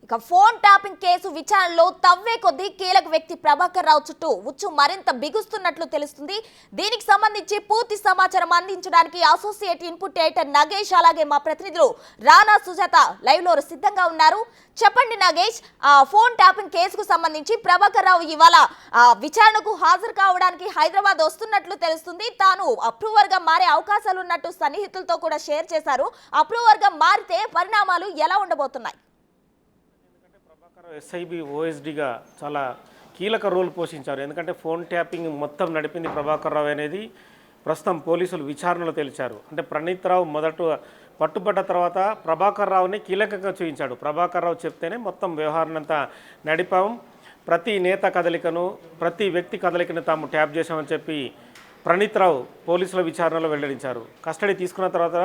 ఇక phone tapping case విచారణలో తవ్వే కొద్దీ కీలక వ్యక్తి ప్రభాకర్ రావు చుట్టూ ఉచ్చు మరింత బిగుస్తున్నట్లు తెలుస్తుంది. దీనికి సంబంధించి పూర్తి సమాచారం అందించడానికి అసోసియేట్ ఇన్పుట్ ఎడిటర్ నగేష్ అలాగే మా ప్రతినిధులు రానా సుజాత లైవ్ లో సిద్ధంగా ఉన్నారు. చెప్పండి నగేష్, ఫోన్ ట్యాపింగ్ కేసుకు సంబంధించి ప్రభాకర్ రావు ఇవాళ విచారణకు హాజరు కావడానికి హైదరాబాద్ వస్తున్నట్లు తెలుస్తుంది. తాను అప్రూవర్ గా మారే అవకాశాలు ఉన్నట్టు సన్నిహితులతో కూడా షేర్ చేశారు. అప్రూవర్ గా మారితే పరిణామాలు ఎలా ఉండబోతున్నాయి? ఎస్ఐబి ఓఎస్డిగా చాలా కీలక రోల్ పోషించారు. ఎందుకంటే ఫోన్ ట్యాపింగ్ మొత్తం నడిపింది ప్రభాకర్ రావు అనేది ప్రస్తుతం పోలీసులు విచారణలో తెలిచారు. అంటే ప్రణీత్ రావు మొదట పట్టుబడ్డ తర్వాత ప్రభాకర్ రావుని కీలకంగా చూపించాడు. ప్రభాకర్ రావు చెప్తేనే మొత్తం వ్యవహారం అంతా నడిపాం, ప్రతి నేత కదలికను ప్రతి వ్యక్తి కదలికను తాము ట్యాప్ చేశామని చెప్పి ప్రణీత్ రావు పోలీసుల విచారణలో వెల్లడించారు. కస్టడీ తీసుకున్న తర్వాత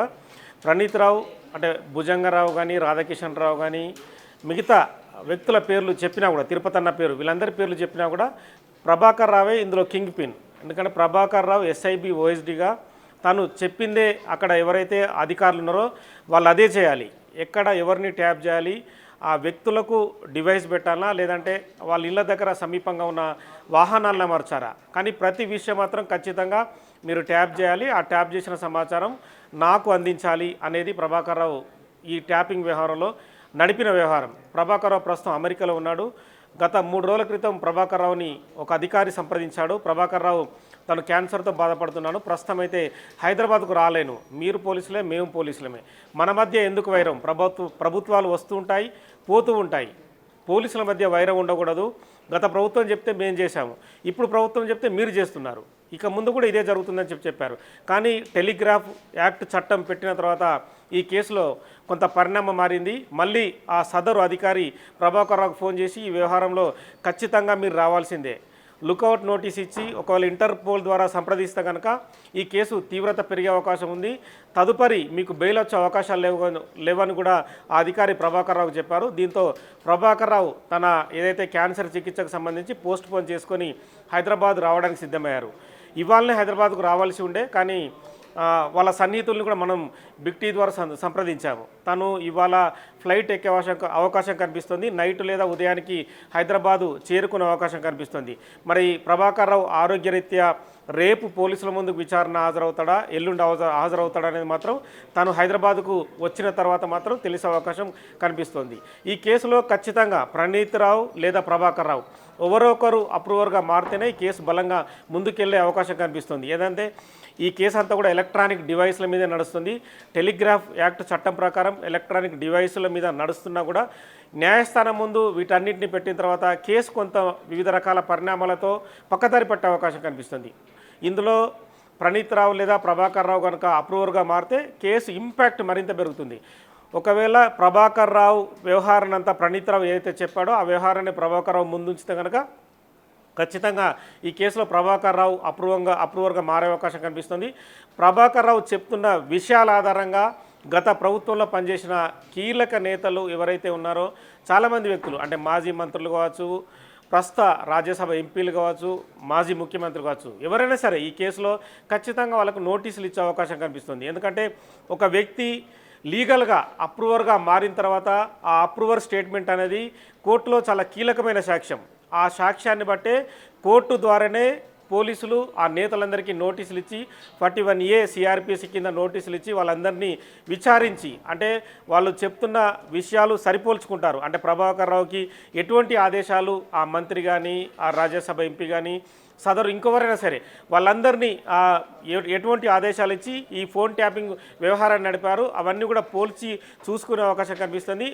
ప్రణీత్ రావు అంటే భుజంగరావు కానీ రాధాకిషన్ రావు కానీ మిగతా వ్యక్తుల పేర్లు చెప్పినా కూడా, తిరుపతి అన్న పేరు, వీళ్ళందరి పేర్లు చెప్పినా కూడా ప్రభాకర్ రావే ఇందులో కింగ్ పిన్. ఎందుకంటే ప్రభాకర్ రావు ఎస్ఐబి ఓఎస్డిగా తను చెప్పిందే అక్కడ ఎవరైతే అధికారులు ఉన్నారో వాళ్ళు అదే చేయాలి. ఎక్కడ ఎవరిని ట్యాప్ చేయాలి, ఆ వ్యక్తులకు డివైస్ పెట్టాలా లేదంటే వాళ్ళ ఇళ్ళ దగ్గర సమీపంగా ఉన్న వాహనాలను అమర్చారా, కానీ ప్రతి విషయం మాత్రం ఖచ్చితంగా మీరు ట్యాప్ చేయాలి, ఆ ట్యాప్ చేసిన సమాచారం నాకు అందించాలి అనేది ప్రభాకర్ రావు ఈ ట్యాపింగ్ వ్యవహారంలో నడిపిన వ్యవహారం. ప్రభాకర్ రావు ప్రస్తుతం అమెరికాలో ఉన్నాడు. గత 3 రోజుల క్రితం ప్రభాకర్ రావుని ఒక అధికారి సంప్రదించాడు. ప్రభాకర్ రావు తను క్యాన్సర్తో బాధపడుతున్నాను, ప్రస్తుతం అయితే హైదరాబాద్కు రాలేను, మీరు పోలీసులే మేము పోలీసులమే, మన మధ్య ఎందుకు వైరం, ప్రభుత్వాలు వస్తూ ఉంటాయి పోతూ ఉంటాయి, పోలీసుల మధ్య వైరం ఉండకూడదు, గత ప్రభుత్వం చెప్తే మేము చేశాము, ఇప్పుడు ప్రభుత్వం చెప్తే మీరు చేస్తున్నారు, ఇక ముందు కూడా ఇదే జరుగుతుందని చెప్పారు. కానీ టెలిగ్రాఫ్ యాక్ట్ చట్టం పెట్టిన తర్వాత ఈ కేసులో కొంత పరిణామం మారింది. మళ్ళీ ఆ సదరు అధికారి ప్రభాకర్ రావుకు ఫోన్ చేసి ఈ వ్యవహారంలో ఖచ్చితంగా మీరు రావాల్సిందే, లుకౌట్ నోటీస్ ఇచ్చి ఒకవేళ ఇంటర్పోల్ ద్వారా సంప్రదిస్తే కనుక ఈ కేసు తీవ్రత పెరిగే అవకాశం ఉంది, తదుపరి మీకు బెయిల్ వచ్చే అవకాశాలు లేవని కూడా ఆ అధికారి ప్రభాకర్ రావుకు చెప్పారు. దీంతో ప్రభాకర్ రావు తన ఏదైతే క్యాన్సర్ చికిత్సకు సంబంధించి పోస్ట్ పోన్ చేసుకొని హైదరాబాద్ రావడానికి సిద్ధమయ్యారు. ఇవాళనే హైదరాబాద్కు రావాల్సి ఉండే, కానీ వాళ్ళ సన్నిహితుల్ని కూడా మనం బిగ్ టీ ద్వారా సంప్రదించాము. తను ఇవాళ ఫ్లైట్ ఎక్కే అవకాశం కనిపిస్తుంది, నైట్ లేదా ఉదయానికి హైదరాబాదు చేరుకునే అవకాశం కనిపిస్తుంది. మరి ప్రభాకర్ రావు ఆరోగ్యరీత్యా రేపు పోలీసుల ముందుకు విచారణ హాజరవుతాడా, ఎల్లుండి హాజరవుతాడా అనేది మాత్రం తను హైదరాబాద్కు వచ్చిన తర్వాత మాత్రం తెలిసే అవకాశం కనిపిస్తుంది. ఈ కేసులో ఖచ్చితంగా ప్రణీత్ రావు లేదా ప్రభాకర్ రావు ఎవరో ఒకరు అప్రూవర్గా మారితేనే ఈ కేసు బలంగా ముందుకెళ్లే అవకాశం కనిపిస్తుంది. ఏదంటే ఈ కేసు అంతా కూడా ఎలక్ట్రానిక్ డివైస్ల మీద నడుస్తుంది. టెలిగ్రాఫ్ యాక్ట్ చట్టం ప్రకారం ఎలక్ట్రానిక్ డివైసుల మీద నడుస్తున్నా కూడా న్యాయస్థానం ముందు వీటన్నిటిని పెట్టిన తర్వాత కేసు కొంత వివిధ రకాల పరిణామాలతో పక్కదారి పట్టే అవకాశం కనిపిస్తుంది. ఇందులో ప్రణీత్ రావు లేదా ప్రభాకర్ రావు కనుక అప్రూవర్గా మారితే కేసు ఇంపాక్ట్ మరింత పెరుగుతుంది. ఒకవేళ ప్రభాకర్ రావు వ్యవహారాన్ని అంతా ప్రణీత్ రావు ఏదైతే చెప్పాడో ఆ వ్యవహారాన్ని ప్రభాకర్ రావు ముందుంచితే కనుక ఖచ్చితంగా ఈ కేసులో ప్రభాకర్ రావు అప్రూవర్గా మారే అవకాశం కనిపిస్తుంది. ప్రభాకర్ రావు చెప్తున్న విషయాల ఆధారంగా గత ప్రభుత్వంలో పనిచేసిన కీలక నేతలు ఎవరైతే ఉన్నారో చాలామంది వ్యక్తులు, అంటే మాజీ మంత్రులు కావచ్చు, ప్రస్తుత రాజ్యసభ ఎంపీలు కావచ్చు, మాజీ ముఖ్యమంత్రులు కావచ్చు, ఎవరైనా సరే ఈ కేసులో ఖచ్చితంగా వాళ్ళకు నోటీసులు ఇచ్చే అవకాశం కనిపిస్తుంది. ఎందుకంటే ఒక వ్యక్తి లీగల్గా అప్రూవర్గా మారిన తర్వాత ఆ అప్రూవర్ స్టేట్మెంట్ అనేది కోర్టులో చాలా కీలకమైన సాక్ష్యం. ఆ సాక్ష్యాన్ని బట్టే కోర్టు ద్వారానే పోలీసులు ఆ నేతలందరికీ నోటీసులు ఇచ్చి 41A సిఆర్పిసి కింద నోటీసులు ఇచ్చి వాళ్ళందరినీ విచారించి, అంటే వాళ్ళు చెప్తున్న విషయాలు సరిపోల్చుకుంటారు. అంటే ప్రభాకర్ రావుకి ఎటువంటి ఆదేశాలు ఆ మంత్రి కానీ ఆ రాజ్యసభ ఎంపీ కానీ సదరు ఇంకెవరైనా సరే వాళ్ళందరినీ ఎటువంటి ఆదేశాలు ఇచ్చి ఈ ఫోన్ ట్యాపింగ్ వ్యవహారాన్ని నడిపారు అవన్నీ కూడా పోల్చి చూసుకునే అవకాశం కనిపిస్తుంది.